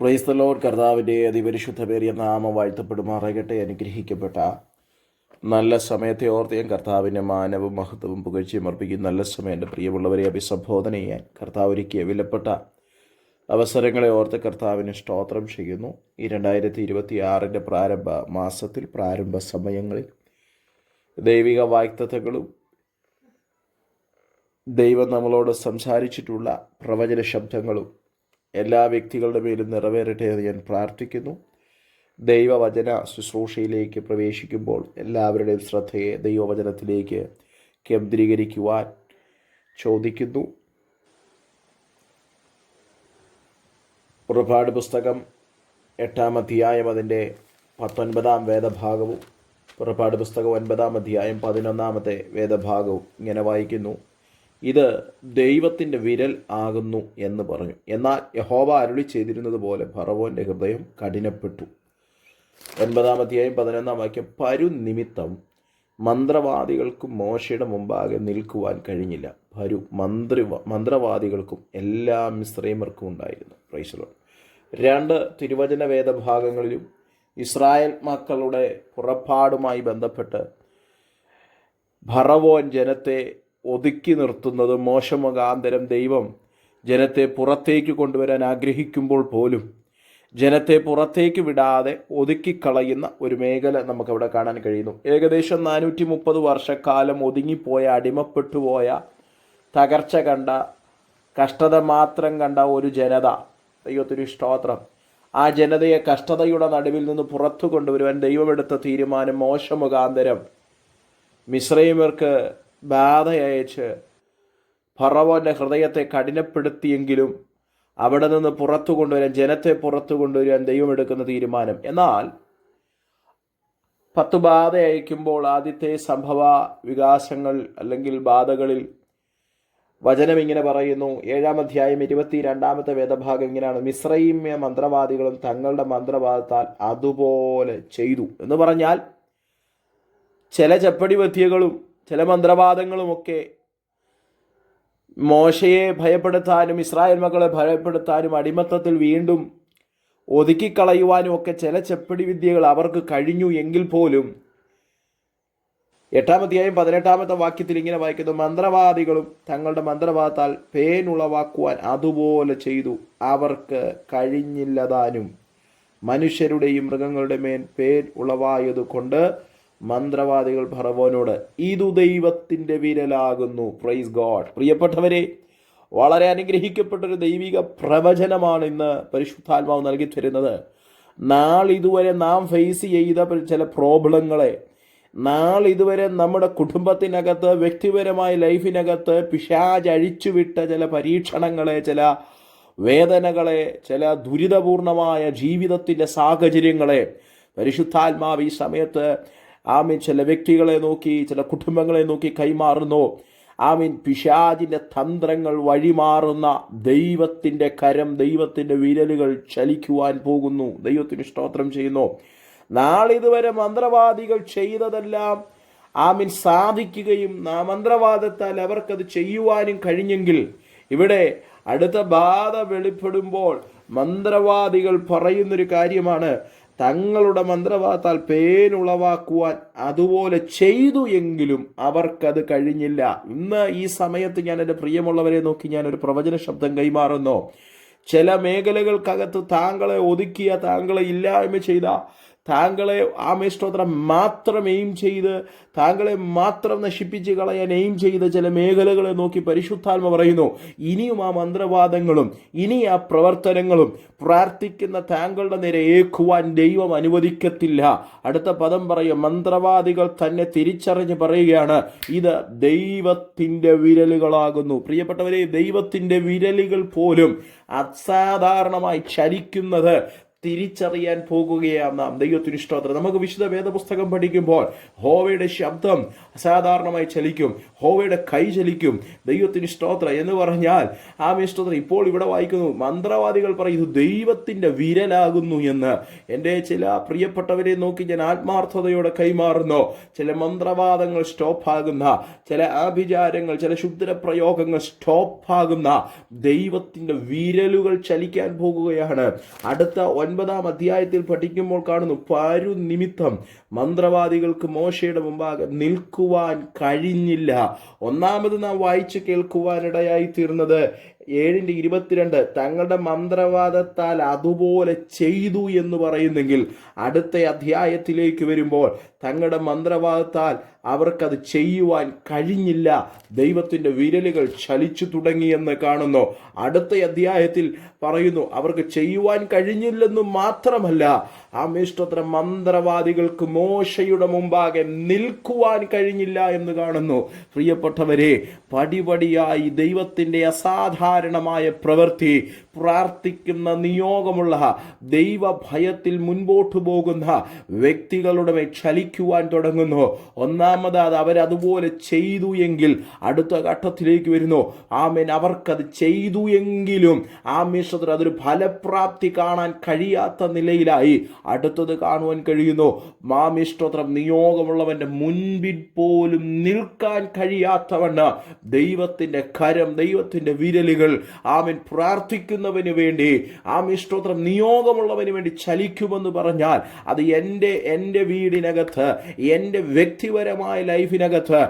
Praise the Lord. കർത്താവിൻ്റെ അതിപരിശുദ്ധമേറിയ നാമം വാഴ്ത്തപ്പെടുമാറാകട്ടെ. അനുഗ്രഹിക്കപ്പെട്ട നല്ല സമയത്തെ ഓർത്ത് ഞാൻ കർത്താവിൻ്റെ മാനവും മഹത്വവും പുകഴ്ചയും അർപ്പിക്കും. നല്ല സമയം എൻ്റെ പ്രിയമുള്ളവരെ അഭിസംബോധന ചെയ്യാൻ കർത്താവ് ഒരുക്കിയ വിലപ്പെട്ട അവസരങ്ങളെ ഓർത്ത് കർത്താവിന് സ്തോത്രം ചെയ്യുന്നു. ഈ 2026 പ്രാരംഭ മാസത്തിൽ, പ്രാരംഭ സമയങ്ങളിൽ ദൈവിക വാഗ്ദത്തങ്ങളും ദൈവം നമ്മളോട് സംസാരിച്ചിട്ടുള്ള പ്രവചന ശബ്ദങ്ങളും എല്ലാ വ്യക്തികളുടെ മേലും നിറവേറട്ടെ എന്ന് ഞാൻ പ്രാർത്ഥിക്കുന്നു. ദൈവവചന ശുശ്രൂഷയിലേക്ക് പ്രവേശിക്കുമ്പോൾ എല്ലാവരുടെയും ശ്രദ്ധയെ ദൈവവചനത്തിലേക്ക് കേന്ദ്രീകരിക്കുവാൻ ചോദിക്കുന്നു. പുറപ്പാട് പുസ്തകം 8-ാം അധ്യായം അതിൻ്റെ 19-ാം വേദഭാഗവും, പുറപ്പാട് പുസ്തകം 9-ാം അധ്യായം 11-ാമത്തെ വേദഭാഗവും ഇങ്ങനെ വായിക്കുന്നു: ഇത് ദൈവത്തിൻ്റെ വിരൽ ആകുന്നു എന്ന് പറഞ്ഞു. എന്നാൽ യഹോവ അരുളി ചെയ്തിരുന്നത് പോലെ ഫറവോൻ്റെ ഹൃദയം കഠിനപ്പെട്ടു. 9-ാം അധ്യായം 11-ാം വാക്യം: പരു നിമിത്തം മന്ത്രവാദികൾക്കും മോശയുടെ മുമ്പാകെ നിൽക്കുവാൻ കഴിഞ്ഞില്ല. മന്ത്രവാദികൾക്കും എല്ലാ മിസ്രൈമർക്കും ഉണ്ടായിരുന്നു. Praise the Lord. 2 തിരുവചന വേദഭാഗങ്ങളിലും ഇസ്രായേൽ മക്കളുടെ പുറപ്പാടുമായി ബന്ധപ്പെട്ട് ഫറവോൻ ജനത്തെ ഒതുക്കി നിർത്തുന്നത്, മോശ മുഖാന്തരം ദൈവം ജനത്തെ പുറത്തേക്ക് കൊണ്ടുവരാൻ ആഗ്രഹിക്കുമ്പോൾ പോലും ജനത്തെ പുറത്തേക്ക് വിടാതെ ഒതുക്കിക്കളയുന്ന ഒരു മേഖല നമുക്കവിടെ കാണാൻ കഴിയുന്നു. ഏകദേശം 430 വർഷക്കാലം ഒതുങ്ങിപ്പോയ, അടിമപ്പെട്ടുപോയ, തകർച്ച കണ്ട, കഷ്ടത മാത്രം കണ്ട ഒരു ജനത, ദൈവത്തിന് സ്തോത്രം. ആ ജനതയെ കഷ്ടതയുടെ നടുവിൽ നിന്ന് പുറത്തു കൊണ്ടുവരുവാൻ ദൈവമെടുത്ത തീരുമാനം മോശ മുഖാന്തരം മിസ്രൈമ്യർക്ക് ബാധ അയച്ച് ഫറവോൻ്റെ ഹൃദയത്തെ കഠിനപ്പെടുത്തിയെങ്കിലും അവിടെ നിന്ന് പുറത്തു കൊണ്ടുവരാൻ, ജനത്തെ പുറത്തു കൊണ്ടുവരാൻ ദൈവം എടുക്കുന്ന തീരുമാനം. എന്നാൽ 10 ബാധ അയക്കുമ്പോൾ ആദ്യത്തെ സംഭവ വികാസങ്ങൾ അല്ലെങ്കിൽ ബാധകളിൽ വചനം ഇങ്ങനെ പറയുന്നു. 7-ാം അധ്യായം 22-ാമത്തെ വേദഭാഗം ഇങ്ങനെയാണ്: മിസ്രൈമ്യ മന്ത്രവാദികളും തങ്ങളുടെ മന്ത്രവാദത്താൽ അതുപോലെ ചെയ്തു എന്ന് പറഞ്ഞാൽ ചില ചപ്പടി വിദ്യകളും ചില മന്ത്രവാദങ്ങളുമൊക്കെ മോശയെ ഭയപ്പെടുത്താനും ഇസ്രായേൽ മക്കളെ ഭയപ്പെടുത്താനും അടിമത്തത്തിൽ വീണ്ടും ഒതുക്കിക്കളയുവാനും ഒക്കെ ചില ചെപ്പടി വിദ്യകൾ അവർക്ക് കഴിഞ്ഞു. എങ്കിൽ പോലും 8-ാം അധ്യായം 18-ാമത്തെ വാക്യത്തിൽ ഇങ്ങനെ വായിക്കുന്നു: മന്ത്രവാദികളും തങ്ങളുടെ മന്ത്രവാദത്താൽ പേൻ ഉളവാക്കുവാൻ അതുപോലെ ചെയ്തു, അവർക്ക് കഴിഞ്ഞില്ലതാനും. മനുഷ്യരുടെയും മൃഗങ്ങളുടെ മേൽ പേൻ ഉളവായത് കൊണ്ട് മന്ത്രവാദികൾ ഫറവോനോട്, ഇതു ദൈവത്തിൻ്റെ വിരലാകുന്നു. Praise God. പ്രിയപ്പെട്ടവരെ, വളരെ അനുഗ്രഹിക്കപ്പെട്ടൊരു ദൈവിക പ്രവചനമാണ് ഇന്ന് പരിശുദ്ധാത്മാവ് നൽകി തരുന്നത്. നാളിതുവരെ നാം ഫേസ് ചെയ്ത ചില പ്രോബ്ലങ്ങളെ, നാളിതുവരെ നമ്മുടെ കുടുംബത്തിനകത്ത്, വ്യക്തിപരമായ ലൈഫിനകത്ത് പിശാച് അഴിച്ചുവിട്ട ചില പരീക്ഷണങ്ങളെ, ചില വേദനകളെ, ചില ദുരിതപൂർണമായ ജീവിതത്തിൻ്റെ സാഹചര്യങ്ങളെ പരിശുദ്ധാത്മാവ് ഈ സമയത്ത് ചില വ്യക്തികളെ നോക്കി, ചില കുടുംബങ്ങളെ നോക്കി കൈമാറുന്നു. പിശാചിൻ്റെ തന്ത്രങ്ങൾ വഴിമാറുന്ന ദൈവത്തിൻ്റെ കരം, ദൈവത്തിൻ്റെ വിരലുകൾ ചലിക്കുവാൻ പോകുന്നു. ദൈവത്തിന് സ്തോത്രം ചെയ്യുന്നു. നാളിതുവരെ മന്ത്രവാദികൾ ചെയ്തതെല്ലാം സാധിക്കുകയും മന്ത്രവാദത്താൽ അവർക്കത് ചെയ്യുവാനും കഴിഞ്ഞെങ്കിൽ, ഇവിടെ അടുത്ത ബാധ വെളിപ്പെടുമ്പോൾ മന്ത്രവാദികൾ പറയുന്നൊരു കാര്യമാണ്: തങ്ങളുടെ മന്ത്രവാദത്താൽ പേനുളവാക്കുവാൻ അതുപോലെ ചെയ്തു, എങ്കിലും അവർക്കത് കഴിഞ്ഞില്ല. ഇന്ന് ഈ സമയത്ത് ഞാൻ എൻ്റെ പ്രിയമുള്ളവരെ നോക്കി ഞാനൊരു പ്രവചന ശബ്ദം കൈമാറുന്നു. ചില മേഖലകൾക്കകത്ത് താങ്കളെ ഒതുക്കിയ, താങ്കളെ ഇല്ലായ്മ ചെയ്ത, താങ്കളെ സ്തോത്രം മാത്രം എയിം ചെയ്ത്, താങ്കളെ മാത്രം നശിപ്പിച്ച് കളയാൻ എയിം ചെയ്ത ചില മേഖലകളെ നോക്കി പരിശുദ്ധാത്മ പറയുന്നു: ഇനിയും ആ മന്ത്രവാദങ്ങളും ഇനി ആ പ്രവർത്തനങ്ങളും പ്രാർത്ഥിക്കുന്ന താങ്കളുടെ നേരെ ഏക്കുവാൻ ദൈവം അനുവദിക്കത്തില്ല. അടുത്ത പദം പറയും: മന്ത്രവാദികൾ തന്നെ തിരിച്ചറിഞ്ഞ് പറയുകയാണ്, ഇത് ദൈവത്തിൻ്റെ വിരലുകളാകുന്നു. പ്രിയപ്പെട്ടവരെ, ദൈവത്തിൻ്റെ വിരലുകൾ പോലും അസാധാരണമായി ചലിക്കുന്നത് തിരിച്ചറിയാൻ പോകുകയാണ് നാം. ദൈവത്തിന് സ്തോത്രം. നമുക്ക് വിശുദ്ധ വേദപുസ്തകം പഠിക്കുമ്പോൾ ഹോവയുടെ ശബ്ദം അസാധാരണമായി ചലിക്കും, ഹോവയുടെ കൈ ചലിക്കും. ദൈവത്തിന് സ്തോത്രം എന്ന് പറഞ്ഞാൽ സ്തോത്രം. ഇപ്പോൾ ഇവിടെ വായിക്കുന്നു, മന്ത്രവാദികൾ പറയുന്നു ദൈവത്തിൻ്റെ വിരലാകുന്നു എന്ന്. എൻ്റെ ചില പ്രിയപ്പെട്ടവരെ നോക്കി ഞാൻ ആത്മാർത്ഥതയോടെ കൈമാറുന്നു. ചില മന്ത്രവാദങ്ങൾ സ്റ്റോപ്പാകുന്ന, ചില ആഭിചാരങ്ങൾ, ചില ക്ഷുദ്രപ്രയോഗങ്ങൾ സ്റ്റോപ്പാകുന്ന ദൈവത്തിൻ്റെ വിരലുകൾ ചലിക്കാൻ പോകുകയാണ്. അടുത്ത 9-ാം അധ്യായത്തിൽ പഠിക്കുമ്പോൾ കാണുന്നു, പാരു നിമിത്തം മന്ത്രവാദികൾക്ക് മോശയുടെ മുമ്പാകെ നിൽക്കുവാൻ കഴിഞ്ഞില്ല. ഒന്നാമത് നാം വായിച്ചു കേൾക്കുവാനിടയായി തീർന്നത് 7:22 തങ്ങളുടെ മന്ത്രവാദത്താൽ അതുപോലെ ചെയ്തു എന്ന് പറയുന്നെങ്കിൽ, അടുത്ത അധ്യായത്തിലേക്ക് വരുമ്പോൾ തങ്ങളുടെ മന്ത്രവാദത്താൽ അവർക്കത് ചെയ്യുവാൻ കഴിഞ്ഞില്ല, ദൈവത്തിൻ്റെ വിരലുകൾ ചലിച്ചു തുടങ്ങിയെന്ന് കാണുന്നു. അടുത്ത അധ്യായത്തിൽ പറയുന്നു അവർക്ക് ചെയ്യുവാൻ കഴിഞ്ഞില്ലെന്ന് മാത്രമല്ല, സ്തോത്രം, മന്ത്രവാദികൾക്ക് മോശയുടെ മുമ്പാകെ നിൽക്കുവാൻ കഴിഞ്ഞില്ല എന്ന് കാണുന്നു. പ്രിയപ്പെട്ടവരെ, പടിപടിയായി ദൈവത്തിൻ്റെ അസാധാരണമായ പ്രവൃത്തി, പ്രാർത്ഥിക്കുന്ന നിയോഗമുള്ള ദൈവഭയത്തിൽ മുൻപോട്ട് പോകുന്ന വ്യക്തികളുടെ മേൽ ചലിക്കുവാൻ തുടങ്ങുന്നു. ഒന്നാമത് അവരതുപോലെ ചെയ്തു എങ്കിൽ അടുത്ത ഘട്ടത്തിലേക്ക് വരുന്നു. അവർക്കത് ചെയ്തു എങ്കിലും അതൊരു ഫലപ്രാപ്തി കാണാൻ കഴിയാത്ത നിലയിലായി. അടുത്തത് കാണുവാൻ കഴിയുന്നു, നിയോഗമുള്ളവന്റെ മുൻപിൽ പോലും നിൽക്കാൻ കഴിയാത്തവണ്ണം ദൈവത്തിന്റെ കരം, ദൈവത്തിന്റെ വിരലുകൾ പ്രാർത്ഥിക്കുന്നവന് വേണ്ടി നിയോഗമുള്ളവന് വേണ്ടി ചലിക്കുമെന്ന് പറഞ്ഞാൽ അത് എൻ്റെ വീടിനകത്ത്, എൻ്റെ വ്യക്തിപരമായ ലൈഫിനകത്ത്,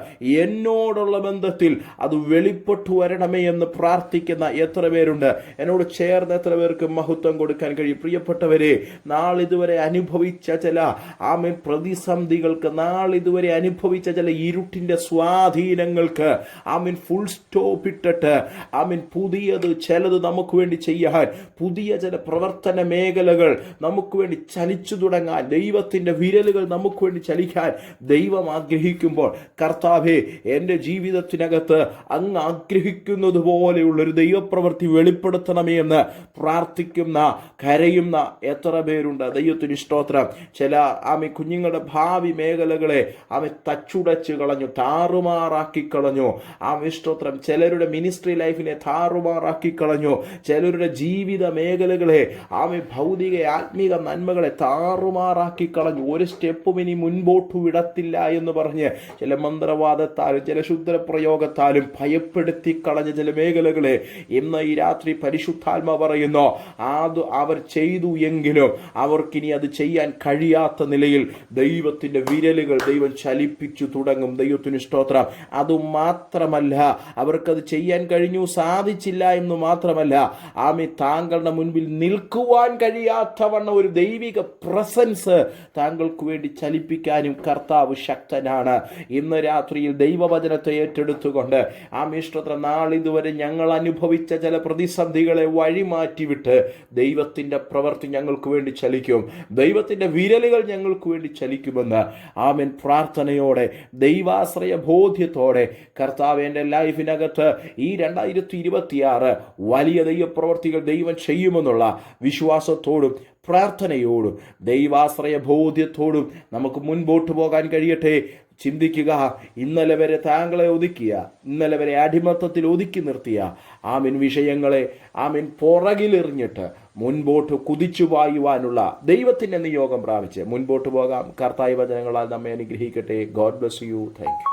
എന്നോടുള്ള ബന്ധത്തിൽ അത് വെളിപ്പെട്ടു വരണമേ എന്ന് പ്രാർത്ഥിക്കുന്ന എത്ര പേരുണ്ട്? എന്നോട് ചേർന്ന് എത്ര പേർക്ക് മഹത്വം കൊടുക്കാൻ കഴിയും? പ്രിയപ്പെട്ടവരെ, നാളിതുവരെ അനുഭവിച്ച ചില പ്രതിസന്ധികൾക്ക്, നാളിതുവരെ അനുഭവിച്ച ചില ഇരുട്ടിൻ്റെ സ്വാധീനങ്ങൾക്ക് ഫുൾ സ്റ്റോപ്പ് ഇട്ടിട്ട് പുതിയത് ചിലത് നമുക്ക് വേണ്ടി ചെയ്യാൻ, പുതിയ ചില പ്രവർത്തന മേഖലകൾ നമുക്ക് വേണ്ടി ചലിച്ചു തുടങ്ങാൻ, ദൈവത്തിൻ്റെ വിരലുകൾ നമുക്ക് വേണ്ടി ചലിക്കാൻ ദൈവം ആഗ്രഹിക്കുമ്പോൾ, കർത്താവേ എൻ്റെ ജീവിതത്തിനകത്ത് അങ്ങ് ആഗ്രഹിക്കുന്നത് പോലെയുള്ളൊരു ദൈവപ്രവൃത്തി വെളിപ്പെടുത്തണമേ എന്ന് പ്രാർത്ഥിക്കുന്ന, കരയുന്ന എത്ര പേരുണ്ട്? ദൈവത്തിന് സ്തോത്രം. ചില കുഞ്ഞുങ്ങളുടെ ഭാവി മേഖലകളെ തച്ചുടച്ച് കളഞ്ഞു, താറുമാറാക്കി കളഞ്ഞു. സ്തോത്രം. ചിലരുടെ മിനിസ്ട്രി ലൈഫിനെ താറുമാറാക്കി കളഞ്ഞു. ചിലരുടെ ജീവിത മേഖലകളെ ഭൗതിക ആത്മീക നന്മകളെ താറുമാറാക്കി കളഞ്ഞു. ഒരു സ്റ്റെപ്പും ഇനി മുൻപോട്ട് വിടത്തില്ല എന്ന് പറഞ്ഞ് ചില മന്ത്രവാദത്താലും ചില ക്ഷുദ്രപ്രയോഗത്താലും ഭയപ്പെടുത്തി കളഞ്ഞ ചില മേഖലകളെ ഇന്ന് ഈ രാത്രി പരിശുദ്ധാത്മ പറയുന്നു, അത് അവർ ചെയ്തു എങ്കിലും അവർക്കിനി അത് ചെയ്യാൻ കഴിയാത്ത നിലയിൽ ദൈവത്തിൻ്റെ വിരലുകൾ ദൈവം ചലിപ്പിച്ചു തുടങ്ങും. ദൈവത്തിന് സ്തോത്രം. അതുമാത്രമല്ല, അവർക്കത് ചെയ്യാൻ കഴിഞ്ഞു, സാധിച്ചില്ല എന്ന് മാത്രമല്ല, താങ്കളുടെ മുൻപിൽ നിൽക്കുവാൻ കഴിയാത്തവണ്ണം ഒരു ദൈവിക പ്രസൻസ് താങ്കൾക്ക് വേണ്ടി ചലിപ്പിക്കാനും കർത്താവ് ശക്തനാണ്. ഇന്ന് രാത്രിയിൽ ദൈവവചനത്തെ ഏറ്റെടുത്തുകൊണ്ട് സ്തോത്രം, നാളിതുവരെ ഞങ്ങൾ അനുഭവിച്ച ചില പ്രതിസന്ധികളെ വഴിമാറ്റിവിട്ട് ദൈവത്തിൻ്റെ പ്രവൃത്തി ഞങ്ങൾക്ക് വേണ്ടി ചലിക്കും, ദൈവത്തിൻ്റെ വിരലുകൾ ഞങ്ങൾക്ക് വേണ്ടി ചലിക്കുമെന്ന് പ്രാർത്ഥനയോടെ, ദൈവാശ്രയ ബോധ്യത്തോടെ, കർത്താവ് എൻ്റെ ലൈഫിനകത്ത് ഈ 2026 വലിയ ദൈവപ്രവർത്തികൾ ദൈവം ചെയ്യുമെന്നുള്ള വിശ്വാസത്തോടും പ്രാർത്ഥനയോടും ദൈവാശ്രയ ബോധ്യത്തോടും നമുക്ക് മുൻപോട്ട് പോകാൻ കഴിയട്ടെ. ചിന്തിക്കുക, ഇന്നലെ വരെ താങ്കളെ ഒതുക്കിയ, ഇന്നലെ വരെ അടിമത്തത്തിൽ ഒതുക്കി നിർത്തിയ വിഷയങ്ങളെ പുറകിലെറിഞ്ഞിട്ട് മുൻപോട്ട് കുതിച്ചു പായുവാനുള്ള ദൈവത്തിൻ്റെ നിയോഗം പ്രാപിച്ച് മുൻപോട്ട് പോകാം. കർത്താവ് വചനങ്ങളാൽ നമ്മെ അനുഗ്രഹിക്കട്ടെ. God bless you. Thank you.